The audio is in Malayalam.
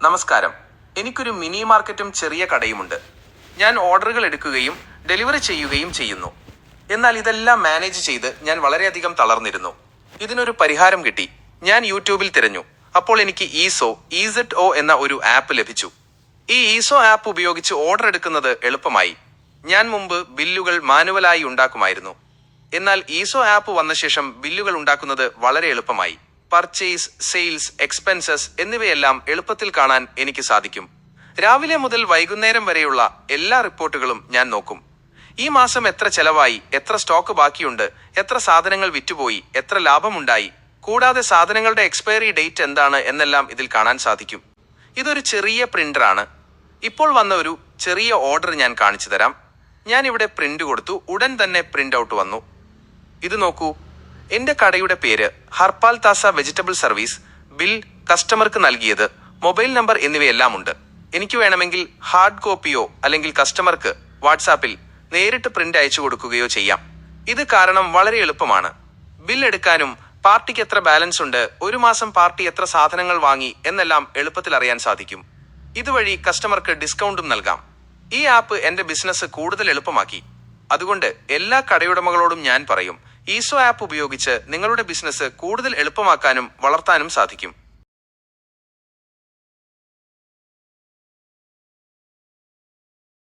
നമസ്കാരം. എനിക്കൊരു മിനി മാർക്കറ്റും ചെറിയ കടയുമുണ്ട്. ഞാൻ ഓർഡറുകൾ എടുക്കുകയും ഡെലിവറി ചെയ്യുകയും ചെയ്യുന്നു. എന്നാൽ ഇതെല്ലാം മാനേജ് ചെയ്ത് ഞാൻ വളരെയധികം തളർന്നിരുന്നു. ഇതിനൊരു പരിഹാരം കിട്ടി. ഞാൻ യൂട്യൂബിൽ തിരഞ്ഞു. അപ്പോൾ എനിക്ക് EZO എന്ന ഒരു ആപ്പ് ലഭിച്ചു. ഈ EZO ആപ്പ് ഉപയോഗിച്ച് ഓർഡർ എടുക്കുന്നത് എളുപ്പമായി. ഞാൻ മുമ്പ് ബില്ലുകൾ മാനുവലായി ഉണ്ടാക്കുമായിരുന്നു. എന്നാൽ EZO ആപ്പ് വന്ന ശേഷം ബില്ലുകൾ ഉണ്ടാക്കുന്നത് വളരെ എളുപ്പമായി. പർച്ചേസ്, സെയിൽസ്, എക്സ്പെൻസസ് എന്നിവയെല്ലാം എളുപ്പത്തിൽ കാണാൻ എനിക്ക് സാധിക്കും. രാവിലെ മുതൽ വൈകുന്നേരം വരെയുള്ള എല്ലാ റിപ്പോർട്ടുകളും ഞാൻ നോക്കും. ഈ മാസം എത്ര ചെലവായി, എത്ര സ്റ്റോക്ക് ബാക്കിയുണ്ട്, എത്ര സാധനങ്ങൾ വിറ്റുപോയി, എത്ര ലാഭമുണ്ടായി, കൂടാതെ സാധനങ്ങളുടെ എക്സ്പയറി ഡേറ്റ് എന്താണ് എന്നെല്ലാം ഇതിൽ കാണാൻ സാധിക്കും. ഇതൊരു ചെറിയ പ്രിന്ററാണ്. ഇപ്പോൾ വന്ന ഒരു ചെറിയ ഓർഡർ ഞാൻ കാണിച്ചു തരാം. ഞാൻ ഇവിടെ പ്രിന്റ് കൊടുത്തു. ഉടൻ തന്നെ പ്രിന്റ് ഔട്ട് വന്നു. ഇത് നോക്കൂ. എന്റെ കടയുടെ പേര് ഹർപാൽ താസ വെജിറ്റബിൾ സർവീസ്, ബിൽ, കസ്റ്റമർക്ക് നൽകിയത്, മൊബൈൽ നമ്പർ എന്നിവയെല്ലാം ഉണ്ട്. എനിക്ക് വേണമെങ്കിൽ ഹാർഡ് കോപ്പിയോ അല്ലെങ്കിൽ കസ്റ്റമർക്ക് വാട്സാപ്പിൽ നേരിട്ട് പ്രിന്റ് അയച്ചു കൊടുക്കുകയോ ചെയ്യാം. ഇത് കാരണം വളരെ എളുപ്പമാണ്. ബിൽ എടുക്കാനും പാർട്ടിക്ക് എത്ര ബാലൻസ് ഉണ്ട്, ഒരു മാസം പാർട്ടി എത്ര സാധനങ്ങൾ വാങ്ങി എന്നെല്ലാം എളുപ്പത്തിൽ അറിയാൻ സാധിക്കും. ഇതുവഴി കസ്റ്റമർക്ക് ഡിസ്കൗണ്ടും നൽകാം. ഈ ആപ്പ് എന്റെ ബിസിനസ് കൂടുതൽ എളുപ്പമാക്കി. അതുകൊണ്ട് എല്ലാ കടയുടമകളോടും ഞാൻ പറയും, EZO ആപ്പ് ഉപയോഗിച്ച് നിങ്ങളുടെ ബിസിനസ് കൂടുതൽ എളുപ്പമാക്കാനും വളർത്താനും സാധിക്കും.